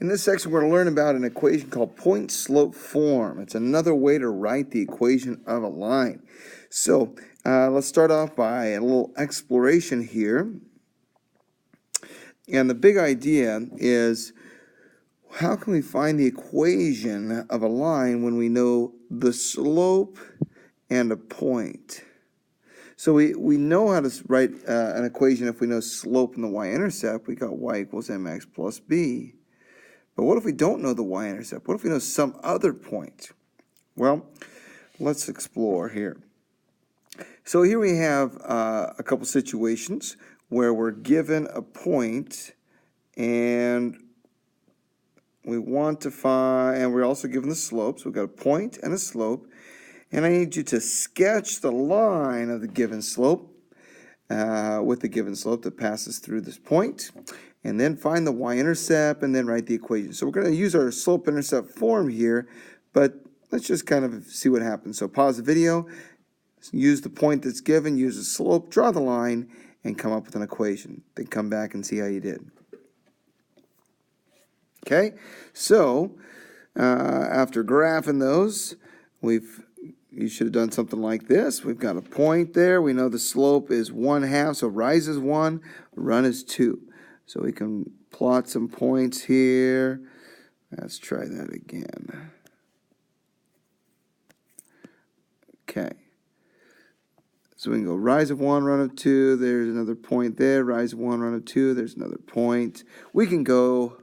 In this section, we're going to learn about an equation called point-slope form. It's another way to write the equation of a line. So let's start off by a little exploration here. And the big idea is, how can we find the equation of a line when we know the slope and a point? So we know how to write an equation if we know slope and the y-intercept. We got y equals mx plus b. But what if we don't know the y-intercept? What if we know some other point? Well, let's explore here. So here we have a couple situations where we're given a point and we want to find, and we're also given the slope. So we've got a point and a slope. And I need you to sketch the line of the given slope with the given slope that passes through this point. And then find the y-intercept and then write the equation. So we're going to use our slope-intercept form here, but let's just kind of see what happens. So pause the video, use the point that's given, use the slope, draw the line, and come up with an equation. Then come back and see how you did. Okay, so after graphing those, you should have done something like this. We've got a point there. We know the slope is 1/2, so rise is 1, run is 2. So we can plot some points here. Let's try that again. Okay. So we can go rise of 1, run of 2. There's another point there. Rise of 1, run of 2. There's another point. We can go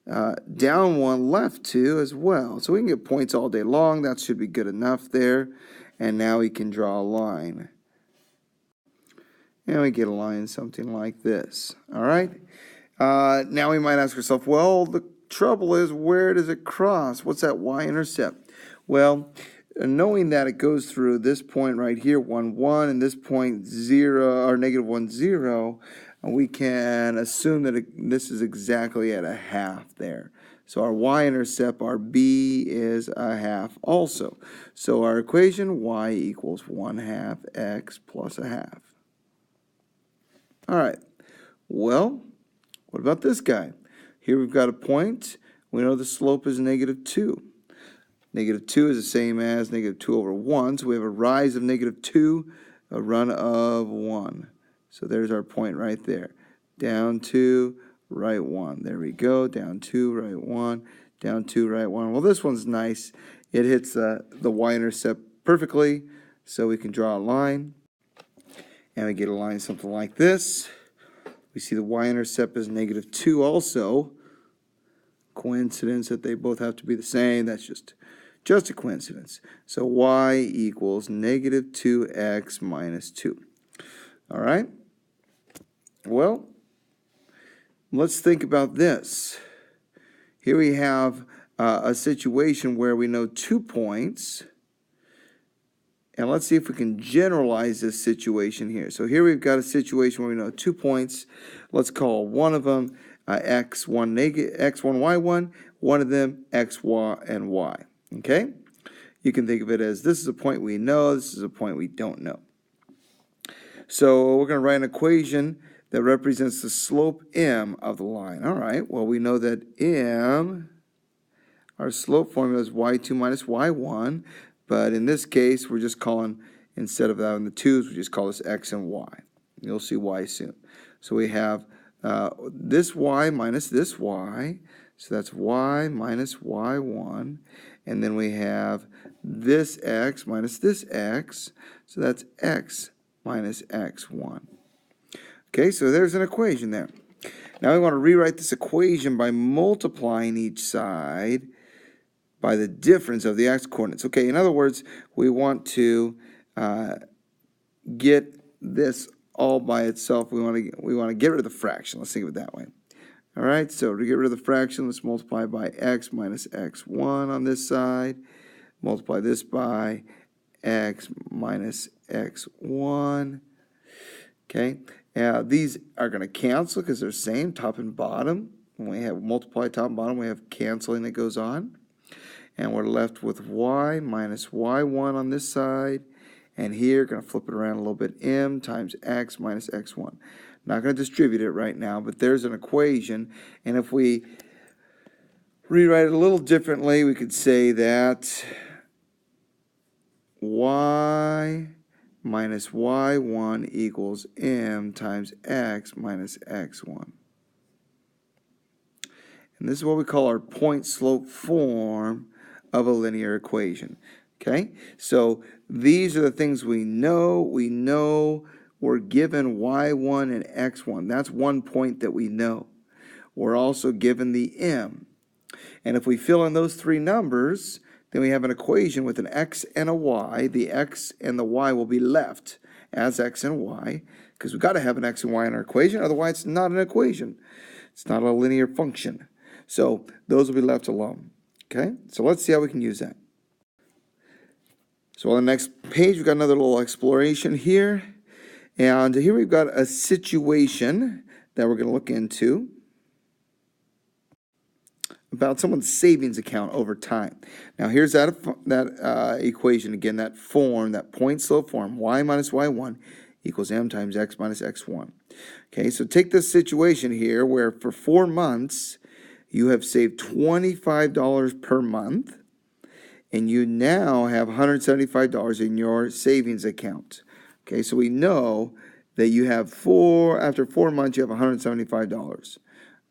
down 1, left 2 as well. So we can get points all day long. That should be good enough there. And now we can draw a line. And we get a line something like this. All right. Now we might ask ourselves, well, the trouble is, where does it cross? What's that y-intercept? Well, knowing that it goes through this point right here, 1, 1, and this point 0 or negative 1, 0, we can assume that this is exactly at 1/2 there. So our y-intercept, our b, is 1/2 also. So our equation, y equals 1/2 x plus 1/2. All right, well, what about this guy? Here we've got a point. We know the slope is negative 2. Negative 2 is the same as negative 2 over 1. So we have a rise of negative 2, a run of 1. So there's our point right there. Down 2, right 1. There we go. Down 2, right 1. Down 2, right 1. Well, this one's nice. It hits the y-intercept perfectly. So we can draw a line. And we get a line something like this. We see the y-intercept is negative 2 also. Coincidence that they both have to be the same. That's just a coincidence. So y equals negative 2x minus 2. All right? Well, let's think about this. Here we have a situation where we know 2 points. And let's see if we can generalize this situation here. So here we've got a situation where we know 2 points. Let's call one of them x1, y1, one of them x, y, and y. Okay? You can think of it as this is a point we know, this is a point we don't know. So we're going to write an equation that represents the slope m of the line. All right, well, we know that m, our slope formula is y2 minus y1. But in this case, we're just calling, instead of having the 2's, we just call this x and y. You'll see y soon. So we have this y minus this y. So that's y minus y1. And then we have this x minus this x. So that's x minus x1. Okay, so there's an equation there. Now we want to rewrite this equation by multiplying each side by the difference of the x-coordinates. Okay, in other words, we want to get this all by itself. We want to get rid of the fraction. Let's think of it that way. All right, so to get rid of the fraction, let's multiply by x minus x1 on this side. Multiply this by x minus x1. Okay, these are going to cancel because they're the same, top and bottom. When we have multiply top and bottom, we have canceling that goes on. And we're left with y minus y1 on this side. And here, going to flip it around a little bit, m times x minus x1. Not going to distribute it right now, but there's an equation. And if we rewrite it a little differently, we could say that y minus y1 equals m times x minus x1. And this is what we call our point-slope form of a linear equation. Okay? So these are the things we know. We know we're given y1 and x1. That's one point that we know. We're also given the m. And if we fill in those three numbers, then we have an equation with an x and a y. The x and the y will be left as x and y, because we've got to have an x and y in our equation. Otherwise, it's not an equation. It's not a linear function. So those will be left alone. Okay, so let's see how we can use that. So on the next page, we've got another little exploration here. And here we've got a situation that we're going to look into about someone's savings account over time. Now here's that equation again, that form, that point-slope form, y minus y1 equals m times x minus x1. Okay, so take this situation here where for 4 months, you have saved $25 per month, and you now have $175 in your savings account. Okay, so we know that you have after 4 months, you have $175.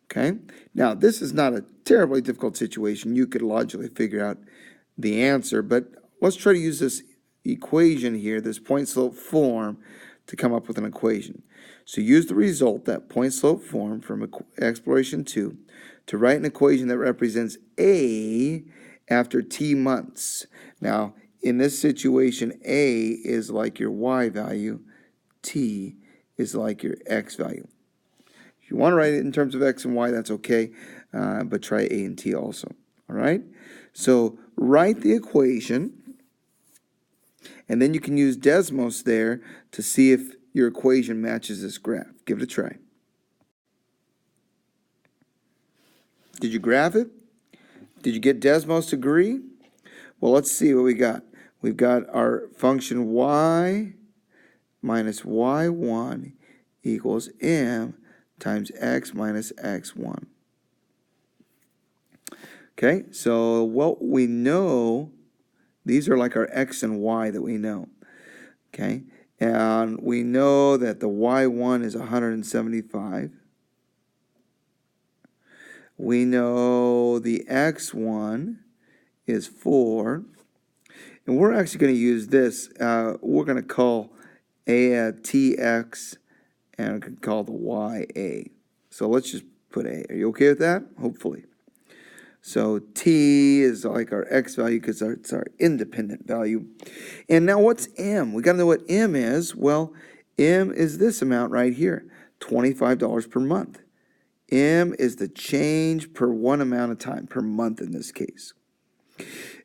Okay, now this is not a terribly difficult situation. You could logically figure out the answer, but let's try to use this equation here, this point-slope form, to come up with an equation. So use the result, that point-slope form from exploration 2, to write an equation that represents A after t months. Now, in this situation, A is like your y value, t is like your x value. If you want to write it in terms of x and y, that's okay, but try A and t also, all right? So write the equation, and then you can use Desmos there to see if your equation matches this graph. Give it a try. Did you graph it? Did you get Desmos to agree? Well, let's see what we got. We've got our function y minus y1 equals m times x minus x1. Okay, so what we know, these are like our x and y that we know. Okay, and we know that the y1 is 175. We know the x1 is 4. And we're actually going to use this. We're going to call a tx, and we can call the y a. So let's just put a. Are you okay with that? Hopefully. So t is like our x value because it's our independent value. And now what's m? We got to know what m is. Well, m is this amount right here, $25 per month. M is the change per one amount of time, per month in this case.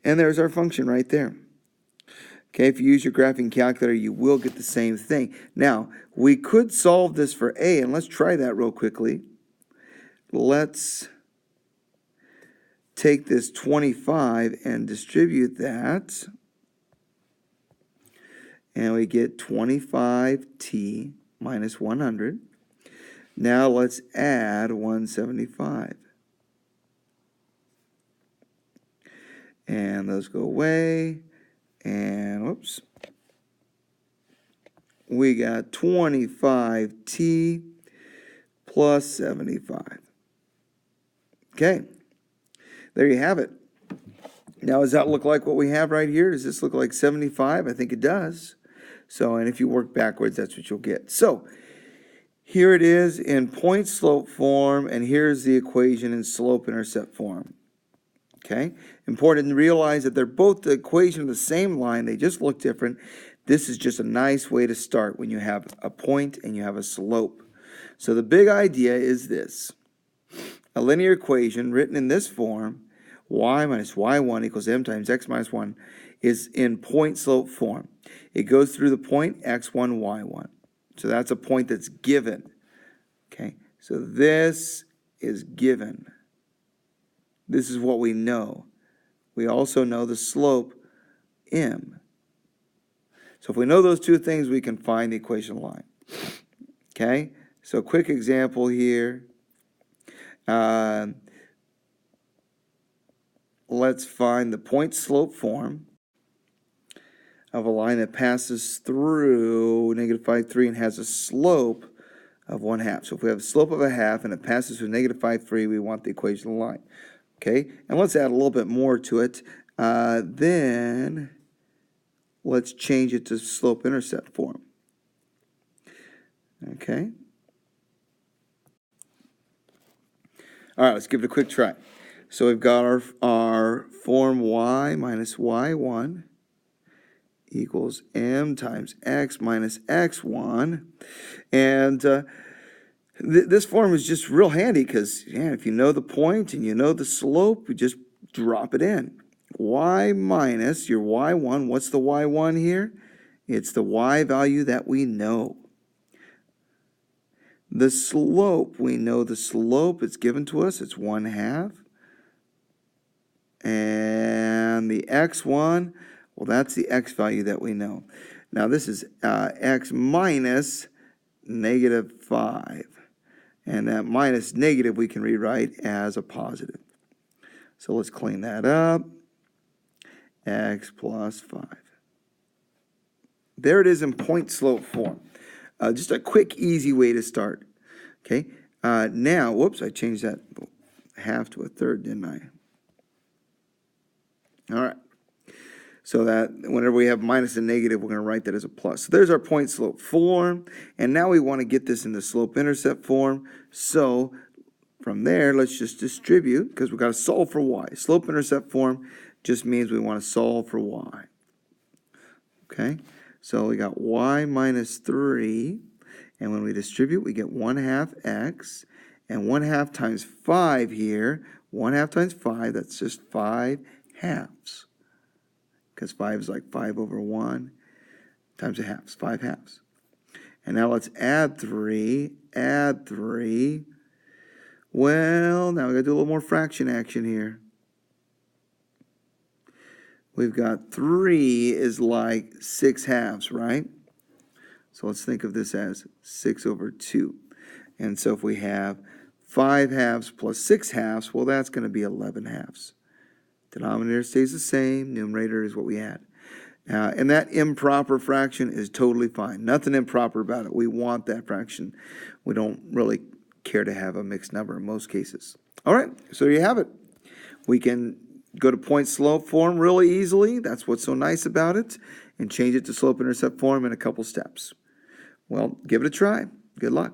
And there's our function right there. Okay, if you use your graphing calculator, you will get the same thing. Now, we could solve this for A, and let's try that real quickly. Let's take this 25 and distribute that. And we get 25t minus 100. Now let's add 175. And those go away. And whoops. We got 25t plus 75. Okay. There you have it. Now, does that look like what we have right here? Does this look like 75? I think it does. So, and if you work backwards, that's what you'll get. So, here it is in point-slope form, and here's the equation in slope-intercept form. Okay? Important to realize that they're both the equation of the same line. They just look different. This is just a nice way to start when you have a point and you have a slope. So the big idea is this. A linear equation written in this form, y minus y1 equals m times x minus 1, is in point-slope form. It goes through the point x1, y1. So that's a point that's given. Okay, so this is given. This is what we know. We also know the slope, m. So if we know those two things, we can find the equation line. Okay, so quick example here. let's find the point-slope form of a line that passes through negative 5, 3 and has a slope of 1/2. So if we have a slope of 1/2 and it passes through negative 5, 3, we want the equation of the line. Okay, and let's add a little bit more to it. Then let's change it to slope-intercept form. Okay. All right, let's give it a quick try. So we've got our form y minus y1 equals m times x minus x1. And this form is just real handy because if you know the point and you know the slope, you just drop it in. Y minus your y1, what's the y1 here? It's the y value that we know. The slope, we know the slope, it's given to us, it's 1/2. And the x1, well, that's the x value that we know. Now this is x minus negative 5. And that minus negative we can rewrite as a positive. So let's clean that up. X plus 5. There it is in point-slope form. Just a quick, easy way to start. Okay. Now, whoops, I changed that 1/2 to 1/3, didn't I? All right. So that whenever we have minus and negative, we're going to write that as a plus. So there's our point-slope form. And now we want to get this in the slope-intercept form. So from there, let's just distribute because we've got to solve for y. Slope-intercept form just means we want to solve for y. Okay. So we got y minus 3. And when we distribute, we get 1/2 x. And 1/2 times 5 here. 1/2 times 5, that's just 5/2. Because 5 is like 5 over 1 times a half, 5/2. And now let's add 3, add 3. Well, now we've got to do a little more fraction action here. We've got 3 is like 6/2, right? So let's think of this as 6 over 2. And so if we have 5/2 plus 6/2, well, that's going to be 11/2. Denominator stays the same. Numerator is what we add. And that improper fraction is totally fine. Nothing improper about it. We want that fraction. We don't really care to have a mixed number in most cases. All right, so there you have it. We can go to point-slope form really easily. That's what's so nice about it. And change it to slope-intercept form in a couple steps. Well, give it a try. Good luck.